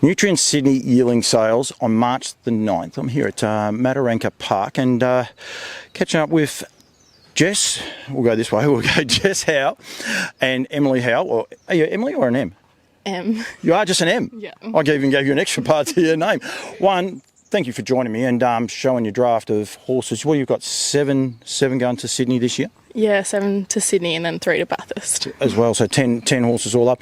Nutrient Sydney yearling sales on March the 9th. I'm here at Mataranka Park and catching up with Jess. We'll go this way. We'll go Jess Howe and Emily Howe. Or, are you Emily or an M? M. You are just an M? Yeah. I even gave you an extra part to your name. One, thank you for joining me and showing your draft of horses. Well, you've got seven going to Sydney this year? Yeah, 7 to Sydney and then 3 to Bathurst. As well, so 10 horses all up.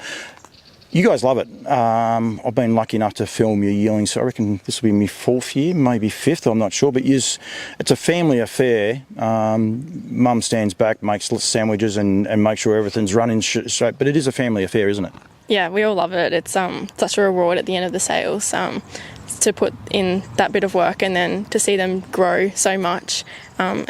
You guys love it. I've been lucky enough to film your yearlings, so I reckon this will be my 4th year, maybe 5th, I'm not sure. But it's a family affair. Mum stands back, makes sandwiches and makes sure everything's running straight. But it is a family affair, isn't it? Yeah, we all love it. It's such a reward at the end of the sales to put in that bit of work and then to see them grow so much. And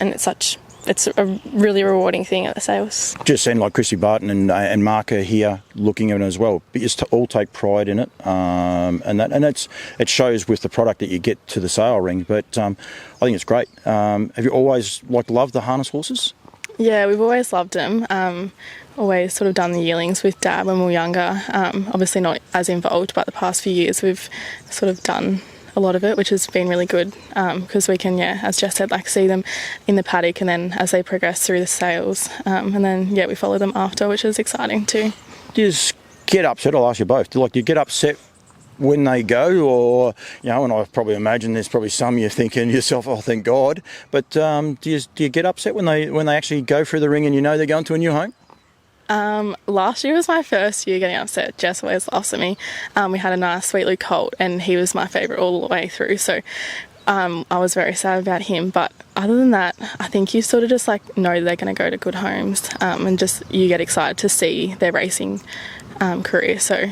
it's a really rewarding thing at the sales. Just seeing like Chrissy Barton and Mark are here looking at it as well. But you all take pride in it, and it shows with the product that you get to the sale ring. But I think it's great. Have you always loved the harness horses? Yeah, we've always loved them. Always sort of done the yearlings with Dad when we were younger. Obviously not as involved, but the past few years we've sort of done a lot of it, which has been really good because we can, as Jess said, see them in the paddock and then as they progress through the sales, and then we follow them after, which is exciting too. Do you just get upset? I'll ask you both. Do you get upset when they go, or and I probably imagine there's probably some you're thinking yourself, oh thank God, but do you get upset when they actually go through the ring and they're going to a new home? Last year was my first year getting upset. Jess always laughs at me. We had a nice Sweetly colt and he was my favourite all the way through, so I was very sad about him. But other than that, I think you sort of just know they're going to go to good homes, and just you get excited to see their racing career. So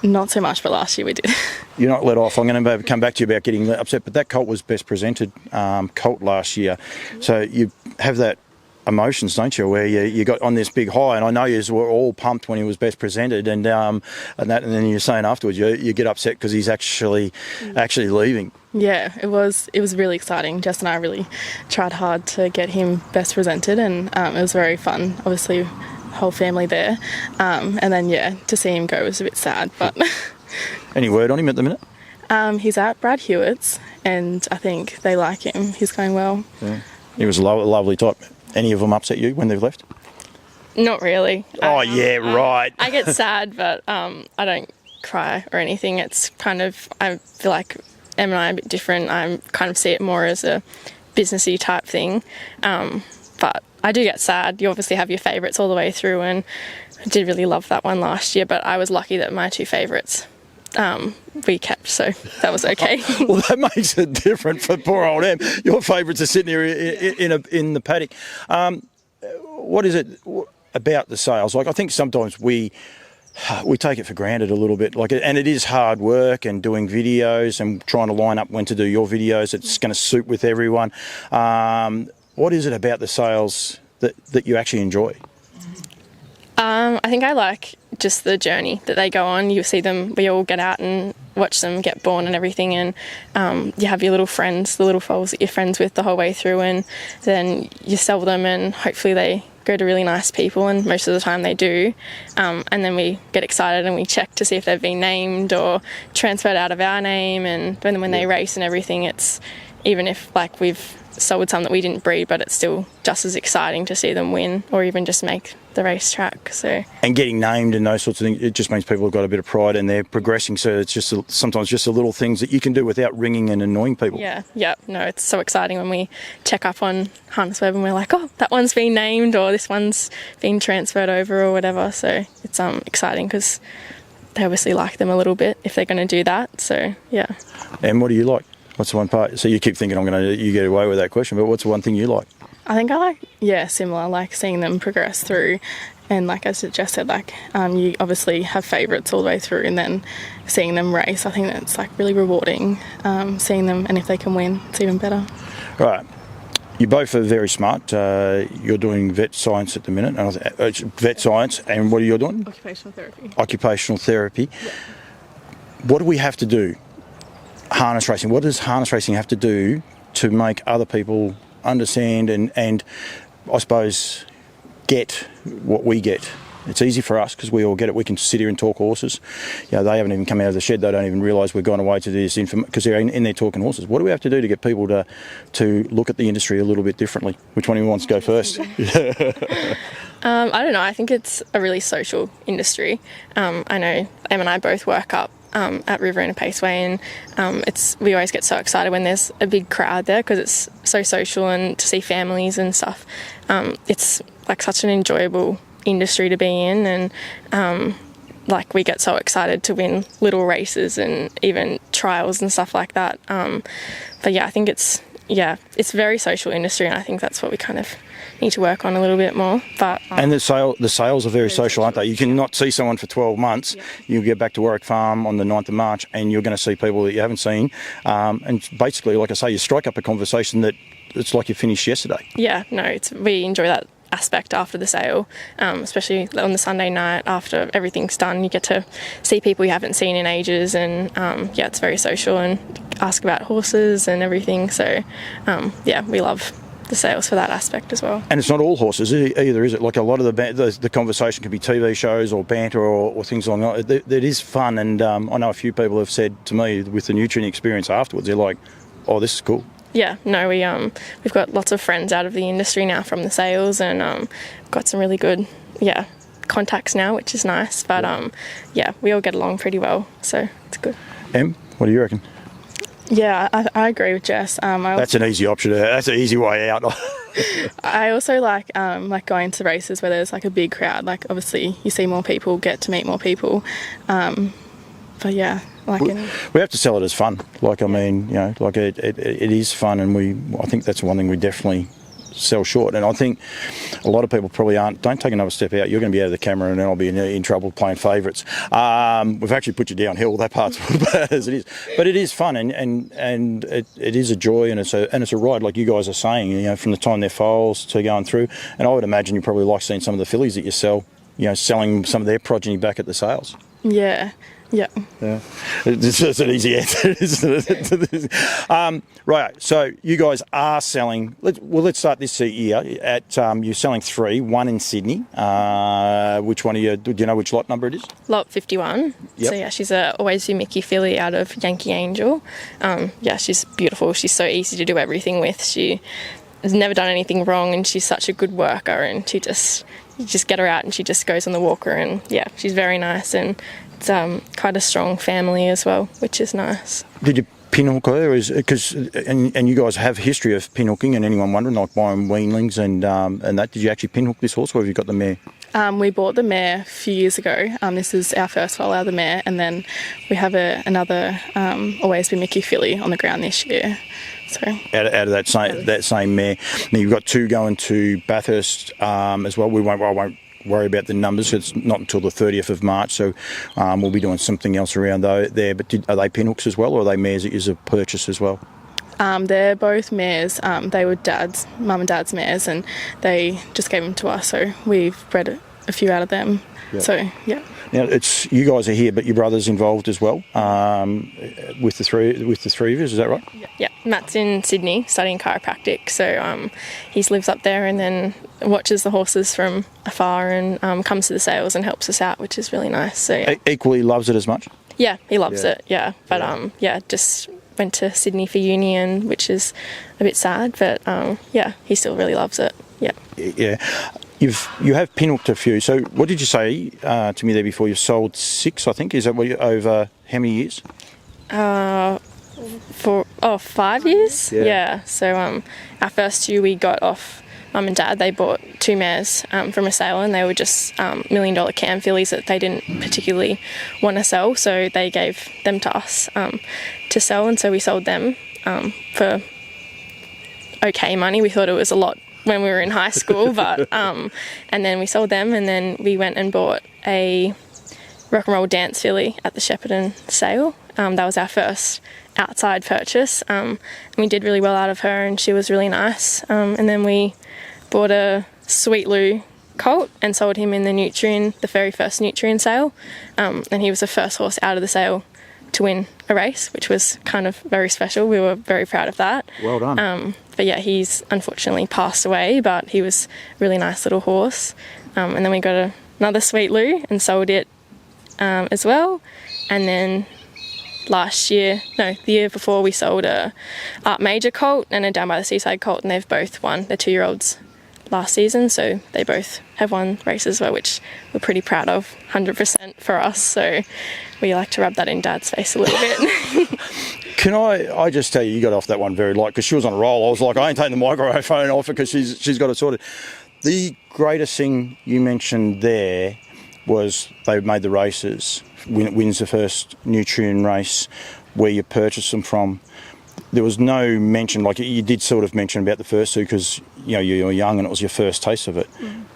not so much, but last year we did. You're not let off. I'm going to come back to you about getting upset, but that colt was best presented colt last year, so you have that emotions, don't you, where you got on this big high, and I know you were all pumped when he was best presented, and then you're saying afterwards you get upset because he's actually leaving. Yeah, it was really exciting. Jess and I really tried hard to get him best presented, and it was very fun. Obviously, whole family there, and then to see him go was a bit sad. But any word on him at the minute? He's at Brad Hewitt's, and I think they like him. He's going well. Yeah. He was a lovely type. Any of them upset you when they've left? Not really. Oh, right. I get sad, but I don't cry or anything. It's kind of, I feel like Em and I are a bit different. I kind of see it more as a businessy type thing. But I do get sad. You obviously have your favourites all the way through, and I did really love that one last year, but I was lucky that my 2 favourites we kept, so that was okay. Well, that makes it different for poor old Em. Your favourites are sitting here in the paddock. What is it about the sales? I think sometimes we take it for granted a little bit, and it is hard work and doing videos and trying to line up when to do your videos. It's going to suit with everyone. What is it about the sales that you actually enjoy? I think I like just the journey that they go on. You see them, we all get out and watch them get born and everything, and you have your little friends, the little foals that you're friends with the whole way through, and then you sell them and hopefully they go to really nice people, and most of the time they do, and then we get excited and we check to see if they've been named or transferred out of our name, and then when they race and everything, it's even if we've sold some that we didn't breed, but it's still just as exciting to see them win or even just make the racetrack. So, and getting named and those sorts of things, it just means people have got a bit of pride and they're progressing. So it's just sometimes just the little things that you can do without ringing and annoying people. No, it's so exciting when we check up on Harness Web and we're like, oh, that one's been named or this one's been transferred over or whatever. So it's exciting because they obviously like them a little bit if they're going to do that. So yeah. And what do you like? What's the one part? So you keep thinking I'm going to let you get away with that question, but what's the one thing you like? I think I like, similar, like seeing them progress through, and as Jess said, you obviously have favourites all the way through, and then seeing them race, I think that's really rewarding, seeing them, and if they can win, it's even better. Right. You both are very smart. You're doing vet science at the minute, vet science, and what are you doing? Occupational therapy. Occupational therapy. Yeah. What do we have to do? Harness racing. What does harness racing have to do to make other people understand and I suppose get what we get It's easy for us because we all get it. We can sit here and talk horses. They haven't even come out of the shed. They don't even realise we've gone away to do this because they're in there talking horses. What do we have to do to get people to look at the industry a little bit differently? Which one of you wants to go first? I don't know. I think it's a really social industry. I know Em and I both work up at River and Paceway, and we always get so excited when there's a big crowd there because it's so social, and to see families and stuff. It's like such an enjoyable industry to be in, and like we get so excited to win little races and even trials and stuff like that. But yeah, I think it's a very social industry, and I think that's what we kind of need to work on a little bit more. But and the sales are very social, aren't they? You can not see someone for 12 months. Yep. You'll get back to Warwick Farm on the 9th of March, and you're going to see people that you haven't seen. And basically, like I say, you strike up a conversation that it's like you finished yesterday. Yeah, no, we enjoy that aspect after the sale, especially on the Sunday night after everything's done. You get to see people you haven't seen in ages, and it's very social, and ask about horses and everything. So we love the sales for that aspect as well. And it's not all horses either, is it? Like a lot of the conversation could be TV shows or banter or things like that. That is fun, and I know a few people have said to me with the nutrient experience afterwards, they're like, "Oh, this is cool." Yeah, no, we've got lots of friends out of the industry now from the sales, and got some really good contacts now, which is nice. But we all get along pretty well, so it's good. Em, what do you reckon? Yeah, I agree with Jess. That's an easy option. That's an easy way out. I also like going to races where there's like a big crowd. Like obviously you see more people, get to meet more people. But yeah, we have to sell it as fun. Like, I mean, it is fun, and I think that's one thing we definitely sell short. And I think a lot of people probably don't take another step out. You're going to be out of the camera, and then I'll be in trouble playing favourites. We've actually put you downhill. That part's bad as it is, but it is fun, and it is a joy, and it's a ride, like you guys are saying. From the time they're foals to going through, and I would imagine you probably like seeing some of the fillies that you sell. Selling some of their progeny back at the sales. Yeah. Yeah. It's just an easy answer, isn't it? Right, so you guys are selling. Let's start this year at you're selling 3, 1 in Sydney. Which one are you? Do you know which lot number it is? Lot 51. Yep. So yeah, she's a always be Mickey filly out of Yankee Angel. She's beautiful. She's so easy to do everything with. She has never done anything wrong, and she's such a good worker. And you just get her out, and she just goes on the walker, and she's very nice, and it's quite a strong family as well, which is nice. Did you pinhook her? And you guys have history of pinhooking, and anyone wondering, like buying weanlings and that, did you actually pinhook this horse, or have you got the mare? We bought the mare a few years ago. This is our first foal out of the mare, and then we have another Always Be Mickey filly on the ground this year. So out of that same mare. Now you've got 2 going to Bathurst as well. I won't worry about the numbers. It's not until the 30th of March, so we'll be doing something else around there. But are they pinhooks as well, or are they mares that is a purchase as well? They're both mares. They were mum and dad's mares, and they just gave them to us, so we've bred a few out of them. Yep. So yeah. Now you guys are here, but your brother's involved as well with the three of you. Is that right? Yeah. Matt's in Sydney studying chiropractic, so he lives up there and then watches the horses from afar and comes to the sales and helps us out, which is really nice. So yeah. Equally loves it as much. Yeah, he loves it. Yeah, but just went to Sydney for uni, which is a bit sad, but he still really loves it. Yeah. Yeah. You have pinhooked a few. So what did you say to me there before? You've sold 6, I think. Is that over how many years? For 5 years. Yeah. So our first 2 we got off mum and dad. They bought 2 mares from a sale, and they were just $1 million cam fillies that they didn't particularly want to sell, so they gave them to us to sell, and so we sold them for okay money. We thought it was a lot when we were in high school, but and then we sold them, and then we went and bought a rock and roll dance filly at the Shepparton sale. That was our first outside purchase, and we did really well out of her, and she was really nice. And then we bought a Sweet Lou colt and sold him in the very first Nutrien sale, and he was the first horse out of the sale to win a race, which was kind of very special. We were very proud of that. Well done. But yeah, he's unfortunately passed away, but he was a really nice little horse. And then we got another Sweet Lou and sold it as well. And then the year before, we sold a Art Major colt and a Down by the Seaside colt, and they've both won. They're 2-year-olds last season, so they both have won races as well, which we're pretty proud of, 100% for us. So we like to rub that in Dad's face a little bit. Can I just tell you got off that one very light because she was on a roll. I was like, I ain't taking the microphone off her because she's got it sorted. The greatest thing you mentioned there was they made the races. Wins the first Nutrien race where you purchased them from. There was no mention, like you did sort of mention about the first two because you were young and it was your first taste of it.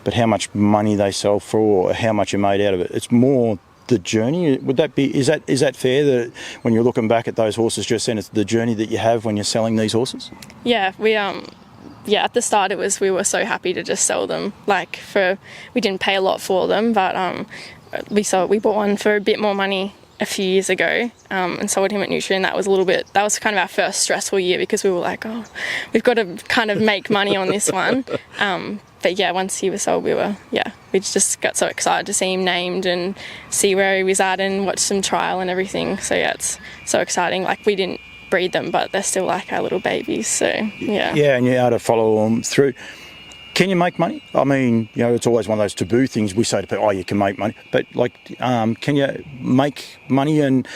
But how much money they sell for, or how much you made out of it, it's more the journey. Would that be? Is that fair? That when you're looking back at those horses just then, it's the journey that you have when you're selling these horses. Yeah, we at the start we were so happy to just sell them. We didn't pay a lot for them, but we bought one for a bit more money a few years ago and sold him at Nutrien. That was kind of our first stressful year because we were like, oh, we've got to kind of make money on this one. But yeah, once he was sold, we just got so excited to see him named and see where he was at and watch some trial and everything. So yeah, it's so exciting. Like, we didn't breed them, but they're still like our little babies. So yeah. Yeah, and you're able to follow them through. Can you make money? I mean, it's always one of those taboo things we say to people, you can make money. But, can you make money and,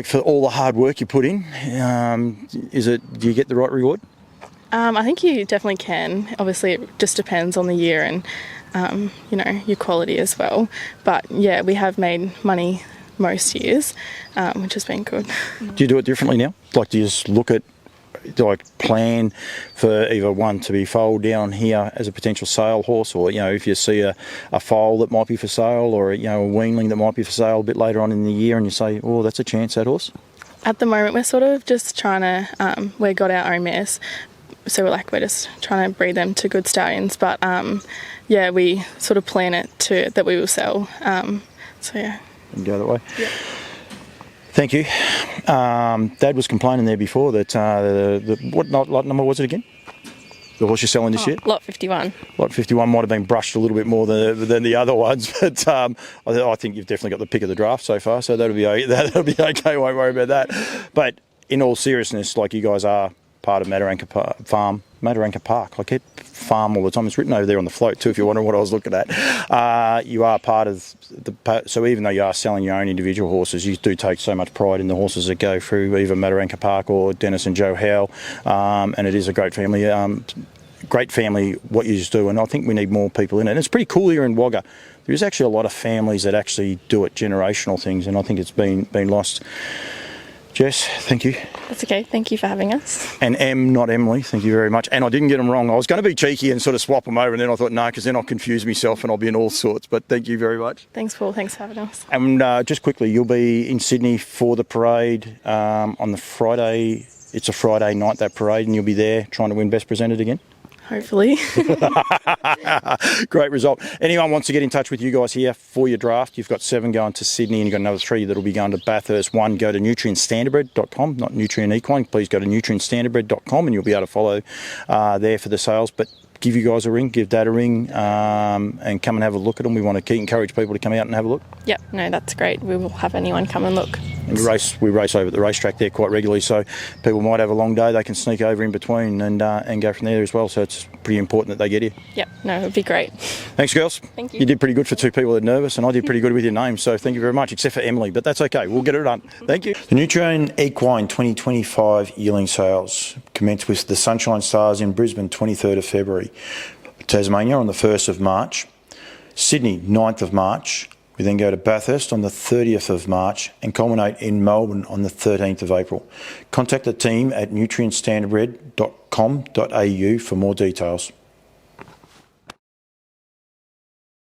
for all the hard work you put in, do you get the right reward? I think you definitely can. Obviously, it just depends on the year and, your quality as well. But, yeah, we have made money most years, which has been good. Do you do it differently now? Do you just look at, plan for either one to be foaled down here as a potential sale horse, or if you see a foal that might be for sale, or a weanling that might be for sale a bit later on in the year, and you say, oh, that's a chance, that horse? At the moment, we're sort of just trying to we've got our own mares, so we're just trying to breed them to good stallions, but we sort of plan it that we will sell, so yeah. And go that way. Yeah. Thank you. Dad was complaining there before that what lot number was it again? The horse you're selling this year? Lot 51. Lot 51 might have been brushed a little bit more than the other ones, but I think you've definitely got the pick of the draft so far, so that'll be okay. Won't worry about that. But in all seriousness, you guys are part of Mataranka Park. I keep farm all the time. It's written over there on the float too, if you're wondering what I was looking at. You are part of so even though you are selling your own individual horses, you do take so much pride in the horses that go through either Matarnka Park or Dennis and Joe Howe, and it is a great family. What you just do, and I think we need more people in it. And it's pretty cool here in Wagga. There's actually a lot of families that actually do it, generational things, and I think it's been lost. Jess, thank you. That's okay. Thank you for having us. And Em, not Emily, thank you very much. And I didn't get them wrong. I was going to be cheeky and sort of swap them over, and then I thought, no, because then I'll confuse myself and I'll be in all sorts. But thank you very much. Thanks, Paul. Thanks for having us. And just quickly, you'll be in Sydney for the parade on the Friday. It's a Friday night, that parade, and you'll be there trying to win Best Presented again? Hopefully. Great result. Anyone wants to get in touch with you guys here for your draft, you've got 7 going to Sydney and you've got another 3 that'll be going to Bathurst. 1, go to nutrientstandardbred.com, not Nutrien Equine. Please go to nutrientstandardbred.com and you'll be able to follow there for the sales. But give you guys a ring, give Dad a ring, and come and have a look at them. We want to encourage people to come out and have a look. Yep, no, that's great. We will have anyone come and look. And we race over at the racetrack there quite regularly, so people might have a long day, they can sneak over in between and go from there as well, so it's pretty important that they get here. Yep, no, it would be great. Thanks, girls. Thank you. You did pretty good for 2 people that are nervous, and I did pretty good with your name, so thank you very much, except for Emily, but that's okay, we'll get it done. Thank you. The Nutrien Equine 2025 yearling sales commence with the Sunshine Stars in Brisbane 23rd of February, Tasmania on the 1st of March, Sydney 9th of March. We then go to Bathurst on the 30th of March and culminate in Melbourne on the 13th of April. Contact the team at nutrientstandardbred.com.au for more details.